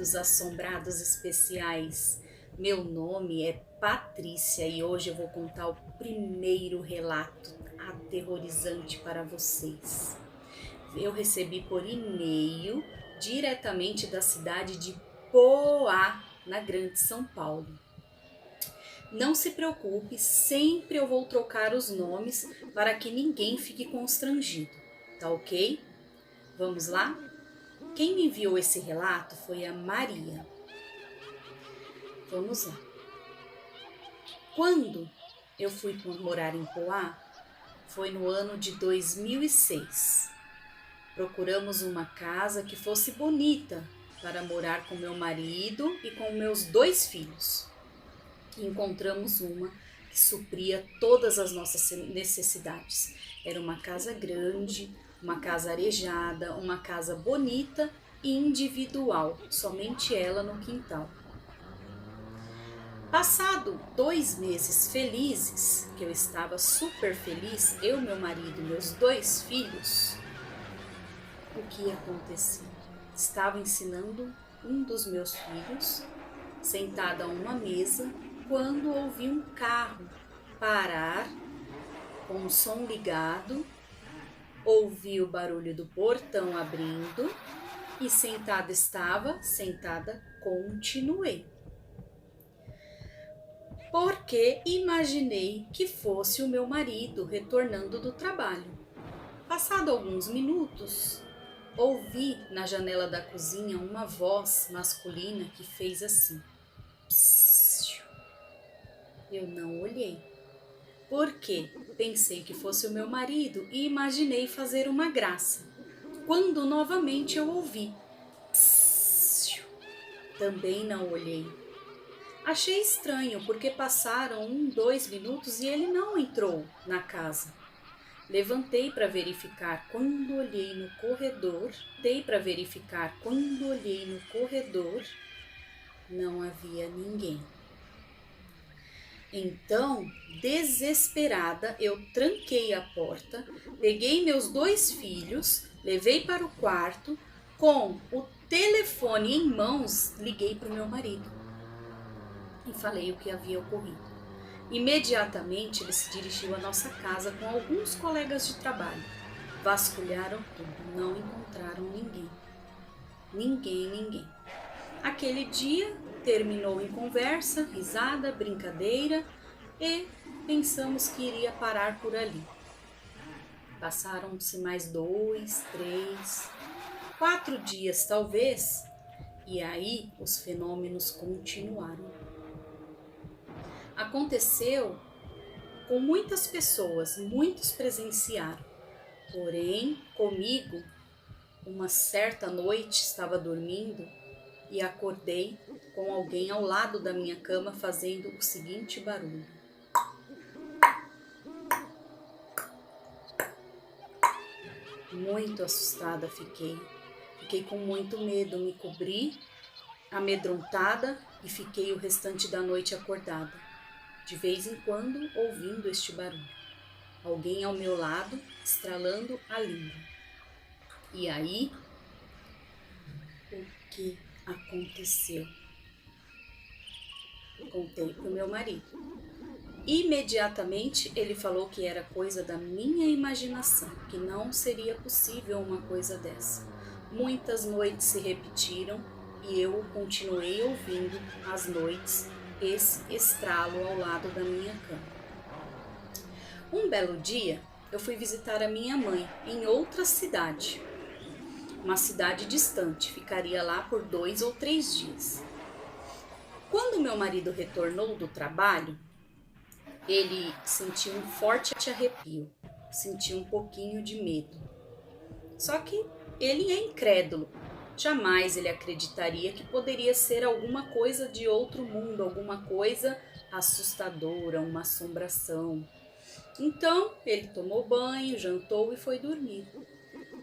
amigos assombrados especiais. Meu nome é Patrícia e hoje eu vou contar o primeiro relato aterrorizante para vocês. Eu recebi por e-mail diretamente da cidade de Poá, na Grande São Paulo. Não se preocupe, sempre eu vou trocar os nomes para que ninguém fique constrangido, tá ok? Vamos lá? Quem me enviou esse relato foi a Maria. Vamos lá. Quando eu fui morar em Poá, foi no ano de 2006. Procuramos uma casa que fosse bonita para morar com meu marido e com meus 2 filhos. Encontramos uma que supria todas as nossas necessidades. Era uma casa grande, uma casa arejada, uma casa bonita e individual, somente ela no quintal. Passado 2 meses felizes, que eu estava super feliz, eu, meu marido e meus 2 filhos, o que aconteceu? Estava ensinando um dos meus filhos, sentada a uma mesa, quando ouvi um carro parar com o som ligado, ouvi o barulho do portão abrindo e sentada, continuei. Porque imaginei que fosse o meu marido retornando do trabalho. Passado alguns minutos, ouvi na janela da cozinha uma voz masculina que fez assim. Psiu. Eu não olhei, porque pensei que fosse o meu marido e imaginei fazer uma graça. Quando novamente eu ouvi, psiu, também não olhei. Achei estranho, porque passaram 2 minutos e ele não entrou na casa. Levantei para verificar quando olhei no corredor, não havia ninguém. Então, desesperada, eu tranquei a porta, peguei meus 2 filhos, levei para o quarto, com o telefone em mãos, liguei para o meu marido e falei o que havia ocorrido. Imediatamente ele se dirigiu à nossa casa com alguns colegas de trabalho. Vasculharam tudo, não encontraram ninguém. Ninguém. Aquele dia terminou em conversa, risada, brincadeira e pensamos que iria parar por ali. Passaram-se mais 2, 3, 4 dias talvez, e aí os fenômenos continuaram. Aconteceu com muitas pessoas, muitos presenciaram. Porém, comigo, uma certa noite estava dormindo e acordei com alguém ao lado da minha cama fazendo o seguinte barulho. Muito assustada fiquei. Fiquei com muito medo, me cobri, amedrontada e fiquei o restante da noite acordada, de vez em quando ouvindo este barulho. Alguém ao meu lado, estralando a língua. E aí, o que aconteceu? Contei para o meu marido. Imediatamente ele falou que era coisa da minha imaginação, que não seria possível uma coisa dessa. Muitas noites se repetiram e eu continuei ouvindo às noites esse estralo ao lado da minha cama. Um belo dia, eu fui visitar a minha mãe em outra cidade, uma cidade distante, ficaria lá por 2 ou 3 dias. Quando meu marido retornou do trabalho, ele sentiu um forte arrepio, sentiu um pouquinho de medo. Só que ele é incrédulo, jamais ele acreditaria que poderia ser alguma coisa de outro mundo, alguma coisa assustadora, uma assombração. Então, ele tomou banho, jantou e foi dormir.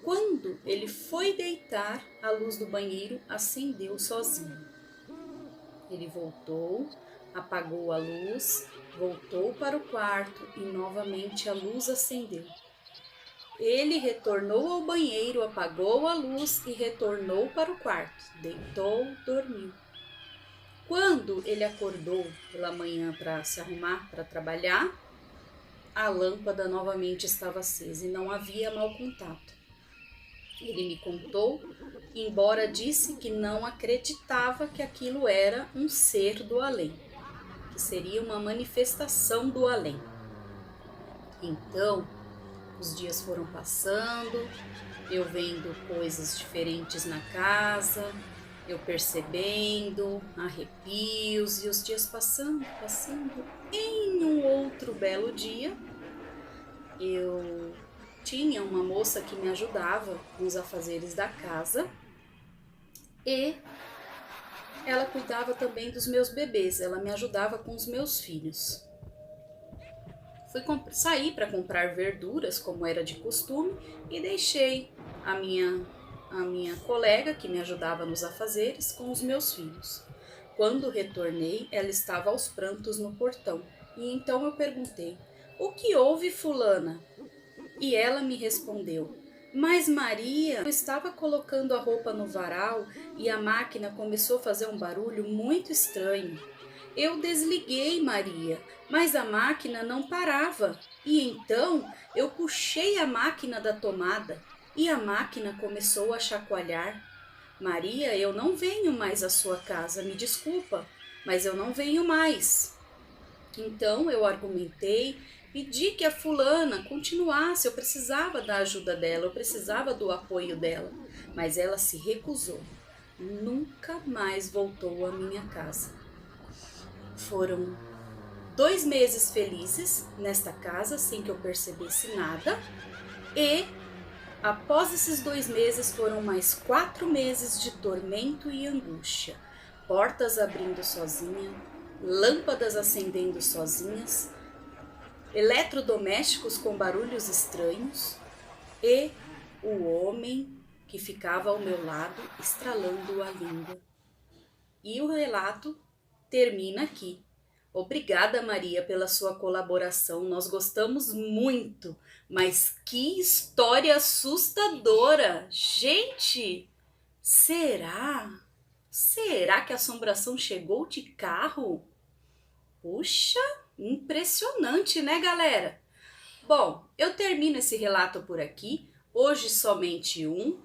Quando ele foi deitar, a luz do banheiro acendeu sozinho. Ele voltou, apagou a luz, voltou para o quarto e novamente a luz acendeu. Ele retornou ao banheiro, apagou a luz e retornou para o quarto. Deitou, dormiu. Quando ele acordou pela manhã para se arrumar para trabalhar, a lâmpada novamente estava acesa e não havia mau contato. Ele me contou, embora disse que não acreditava que aquilo era um ser do além, que seria uma manifestação do além. Então, os dias foram passando, eu vendo coisas diferentes na casa, eu percebendo arrepios e os dias passando. Em um outro belo dia, eu tinha uma moça que me ajudava com os afazeres da casa e ela cuidava também dos meus bebês, ela me ajudava com os meus filhos. Saí para comprar verduras, como era de costume, e deixei a minha colega, que me ajudava nos afazeres, com os meus filhos. Quando retornei, ela estava aos prantos no portão, e então eu perguntei: "O que houve, fulana?" E ela me respondeu: "Mas Maria, eu estava colocando a roupa no varal e a máquina começou a fazer um barulho muito estranho. Eu desliguei, Maria, mas a máquina não parava. E então eu puxei a máquina da tomada e a máquina começou a chacoalhar. Maria, eu não venho mais à sua casa, me desculpa, mas eu não venho mais." Então eu argumentei, pedi que a fulana continuasse, eu precisava da ajuda dela, eu precisava do apoio dela, mas ela se recusou. Nunca mais voltou à minha casa. Foram 2 meses felizes nesta casa, sem que eu percebesse nada, e após esses 2 meses foram mais 4 meses de tormento e angústia. Portas abrindo sozinha, lâmpadas acendendo sozinhas, eletrodomésticos com barulhos estranhos e o homem que ficava ao meu lado estralando a língua. E o relato termina aqui. Obrigada, Maria, pela sua colaboração. Nós gostamos muito, mas que história assustadora! Gente, será? Será que a assombração chegou de carro? Puxa, impressionante, né, galera? Bom, eu termino esse relato por aqui. Hoje somente um.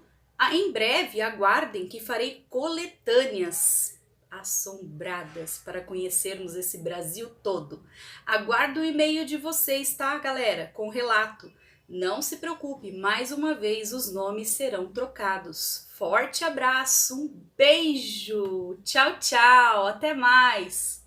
Em breve, aguardem que farei coletâneas assombradas para conhecermos esse Brasil todo. Aguardo o e-mail de vocês, tá, galera? Com relato. Não se preocupe, mais uma vez os nomes serão trocados. Forte abraço, um beijo, tchau, tchau, até mais!